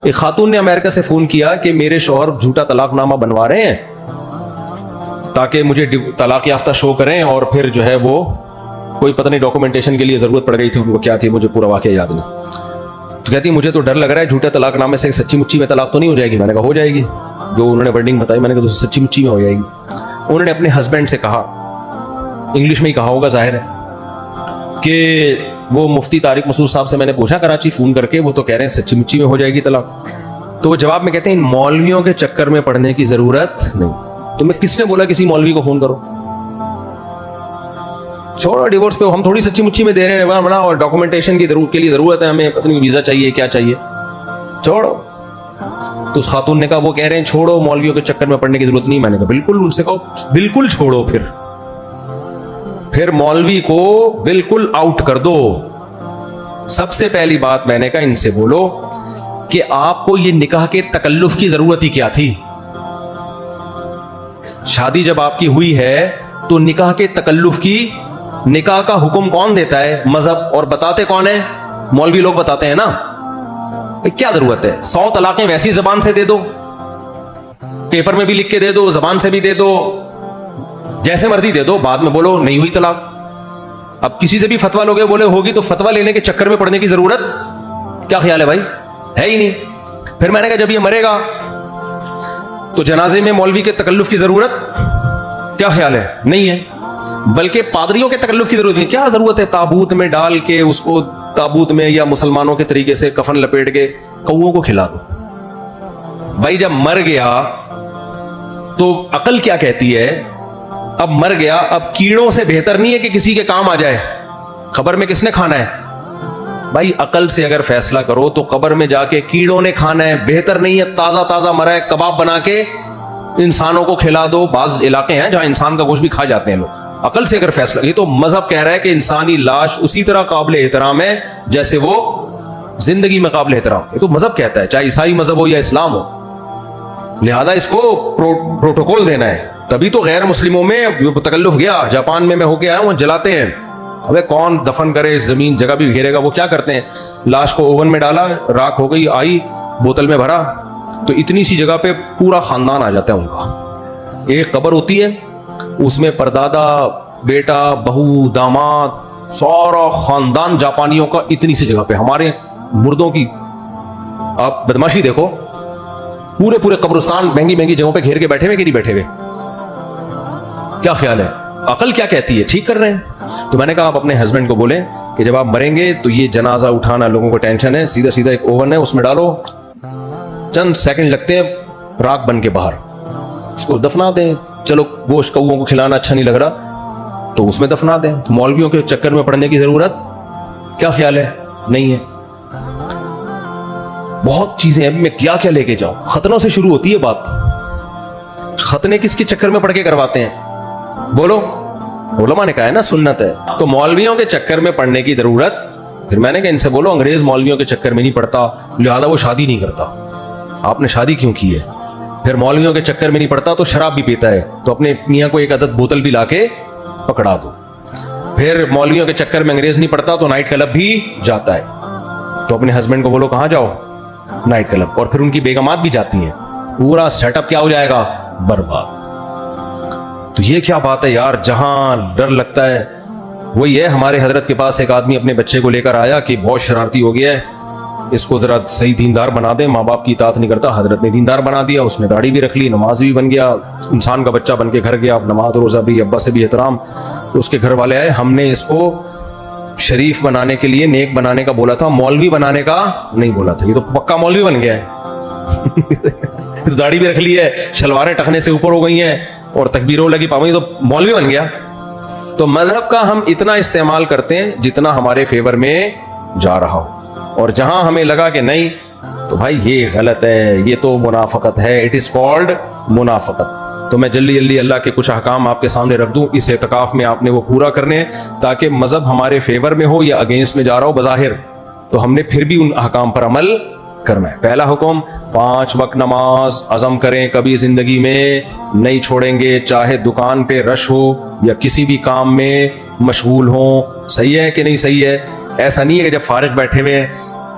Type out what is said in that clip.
ایک خاتون نے امریکہ سے فون کیا کہ میرے شوہر جھوٹا طلاق نامہ بنوا رہے ہیں تاکہ مجھے طلاق یافتہ شو کریں، اور پھر جو ہے وہ کوئی پتہ نہیں ڈاکومنٹیشن کے لیے ضرورت پڑ گئی تھی ان کو، کیا تھی مجھے پورا واقعہ یاد نہیں۔ تو کہتی مجھے تو ڈر لگ رہا ہے جھوٹے طلاق نامے سے سچی مچی میں طلاق تو نہیں ہو جائے گی؟ میں نے کہا ہو جائے گی، جو انہوں نے ورڈنگ بتائی میں نے کہا سچی مچی میں ہو جائے گی۔ انہوں نے اپنے ہسبینڈ سے کہا، انگلش میں ہی کہا ہوگا ظاہر ہے، کہ وہ مفتی طارق مسعود صاحب سے میں نے پوچھا کراچی فون کر کے، وہ تو کہہ رہے ہیں سچی مچی میں ہو جائے گی طلاق۔ تو وہ جواب میں کہتے ہیں ان مولویوں کے چکر میں پڑنے کی ضرورت نہیں۔ تو میں کس نے بولا کسی مولوی کو فون کرو؟ چھوڑو ڈیورس پہ، ہم تھوڑی سچی مچی میں دے رہے ہیں بنا، اور ڈاکومنٹیشن کی کے لیے ضرورت ہے ہمیں، پتہ نہیں ویزا چاہیے کیا چاہیے، چھوڑو۔ تو اس خاتون نے کہا وہ کہہ رہے ہیں چھوڑو مولویوں کے چکر میں پڑنے کی ضرورت نہیں۔ میں نے کہا بالکل، ان سے کہو بالکل چھوڑو، پھر مولوی کو بالکل آؤٹ کر دو۔ سب سے پہلی بات میں نے کہا ان سے بولو کہ آپ کو یہ نکاح کے تکلف کی ضرورت ہی کیا تھی؟ شادی جب آپ کی ہوئی ہے تو نکاح کے تکلف کی، نکاح کا حکم کون دیتا ہے؟ مذہب، اور بتاتے کون ہیں؟ مولوی لوگ بتاتے ہیں نا۔ کیا ضرورت ہے؟ 100 طلاقیں ویسی زبان سے دے دو، پیپر میں بھی لکھ کے دے دو، زبان سے بھی دے دو، جیسے مرضی دے دو، بعد میں بولو نہیں ہوئی طلاق۔ اب کسی سے بھی فتوا لوگے بولے ہوگی تو فتوا لینے کے چکر میں پڑنے کی ضرورت کیا خیال ہے بھائی؟ ہے ہی نہیں۔ پھر میں نے کہا جب یہ مرے گا تو جنازے میں مولوی کے تکلف کی ضرورت کیا خیال ہے؟ نہیں ہے، بلکہ پادریوں کے تکلف کی ضرورت نہیں۔ کیا ضرورت ہے تابوت میں ڈال کے اس کو، تابوت میں یا مسلمانوں کے طریقے سے کفن لپیٹ کے کوؤں کو کھلا دو؟ بھائی جب مر گیا تو عقل کیا کہتی ہے؟ اب مر گیا، اب کیڑوں سے بہتر نہیں ہے کہ کسی کے کام آ جائے۔ قبر میں کس نے کھانا ہے؟ بھائی عقل سے اگر فیصلہ کرو تو قبر میں جا کے کیڑوں نے کھانا ہے، بہتر نہیں ہے تازہ تازہ مرا ہے کباب بنا کے انسانوں کو کھلا دو۔ بعض علاقے ہیں جہاں انسان کا گوشت بھی کھا جاتے ہیں لوگ۔ عقل سے اگر فیصلہ، یہ تو مذہب کہہ رہا ہے کہ انسانی لاش اسی طرح قابل احترام ہے جیسے وہ زندگی میں قابل احترام۔ یہ تو مذہب کہتا ہے، چاہے عیسائی مذہب ہو یا اسلام ہو، لہذا اس کو پروٹوکول دینا ہے۔ تبھی تو غیر مسلموں میں تکلف گیا۔ جاپان میں ہو کے آیا ہوں، جلاتے ہیں۔ ابے کون دفن کرے، زمین جگہ بھی گھیرے گا؟ وہ کیا کرتے ہیں، لاش کو اوون میں ڈالا، راکھ ہو گئی، آئی بوتل میں بھرا، تو اتنی سی جگہ پہ پورا خاندان آ جاتا ہے ان کا۔ ایک قبر ہوتی ہے، اس میں پردادا، بیٹا، بہو، داماد، سارا خاندان جاپانیوں کا اتنی سی جگہ پہ۔ ہمارے مردوں کی آپ بدماشی دیکھو، پورے پورے قبرستان مہنگی مہنگی جگہوں پہ گھیر کے بیٹھے ہوئے کہ نہیں بیٹھے ہوئے؟ کیا خیال ہے؟ عقل کیا کہتی ہے؟ ٹھیک کر رہے ہیں۔ تو میں نے کہا آپ اپنے ہسبینڈ کو بولیں کہ جب آپ مریں گے تو یہ جنازہ اٹھانا لوگوں کو ٹینشن ہے، سیدھا سیدھا ایک اوون ہے اس میں ڈالو، چند سیکنڈ لگتے ہیں، راکھ بن کے باہر، اس کو دفنا دیں۔ چلو گوشت کوؤں کو کھلانا اچھا نہیں لگ رہا تو اس میں دفنا دیں۔ تو مولویوں کے چکر میں پڑنے کی ضرورت کیا خیال ہے؟ نہیں ہے۔ بہت چیزیں ہیں، میں کیا کیا لے کے جاؤں۔ ختنوں سے شروع ہوتی ہے بات۔ ختنے کس کے چکر میں پڑ کے کرواتے ہیں؟ بولو، علماء نے کہا ہے نا سنت ہے۔ تو مولویوں کے چکر میں پڑنے کی ضرورت، پھر میں نے کہا ان سے بولو انگریز مولویوں کے چکر میں نہیں پڑتا، لہذا وہ شادی نہیں کرتا۔ آپ نے شادی کیوں کی ہے؟ پھر مولویوں کے چکر میں نہیں پڑتا تو شراب بھی پیتا ہے، تو اپنے میاں کو ایک عدد بوتل بھی لا کے پکڑا دو۔ پھر مولویوں کے چکر میں انگریز نہیں پڑتا تو نائٹ کلب بھی جاتا ہے، تو اپنے ہسبینڈ کو بولو کہاں جاؤ؟ Night club. اور پھر ان کی بیگمات بھی جاتی ہیں، پورا سیٹ اپ کیا ہو جائے گا؟ برباد۔ تو یہ کیا بات ہے یار؟ جہاں ڈر لگتا ہے وہی ہے۔ ہمارے حضرت کے پاس ایک آدمی اپنے بچے کو لے کر آیا کہ بہت شرارتی ہو گیا ہے، اس کو ذرا صحیح دیندار بنا دیں، ماں باپ کی اطاعت نہیں کرتا۔ حضرت نے دیندار بنا دیا، اس نے داڑھی بھی رکھ لی، نماز بھی بن گیا، انسان کا بچہ بن کے گھر گیا، نماز روزہ بھی، ابا سے بھی احترام۔ اس کے گھر والے آئے، ہم نے اس کو شریف بنانے کے لیے، نیک بنانے کا بولا تھا، مولوی بنانے کا نہیں بولا تھا۔ یہ تو پکا مولوی بن گیا ہے، داڑھی بھی رکھ لی ہے، شلواریں ٹخنے سے اوپر ہو گئی ہیں اور تکبیروں لگی پاؤں، تو مولوی بن گیا۔ تو مذہب کا ہم اتنا استعمال کرتے ہیں جتنا ہمارے فیور میں جا رہا ہو، اور جہاں ہمیں لگا کہ نہیں تو بھائی یہ غلط ہے، یہ تو منافقت ہے، اٹ از کالڈ منافقت۔ تو میں جلدی جلدی اللہ کے کچھ احکام آپ کے سامنے رکھ دوں، اس اعتکاف میں آپ نے وہ پورا کرنے ہیں تاکہ مذہب ہمارے فیور میں ہو یا اگینسٹ میں جا رہا ہو بظاہر، تو ہم نے پھر بھی ان احکام پر عمل کرنا ہے۔ پہلا حکم، 5 وقت نماز عزم کریں کبھی زندگی میں نہیں چھوڑیں گے، چاہے دکان پہ رش ہو یا کسی بھی کام میں مشغول ہوں۔ صحیح ہے کہ نہیں صحیح ہے؟ ایسا نہیں ہے کہ جب فارغ بیٹھے ہوئے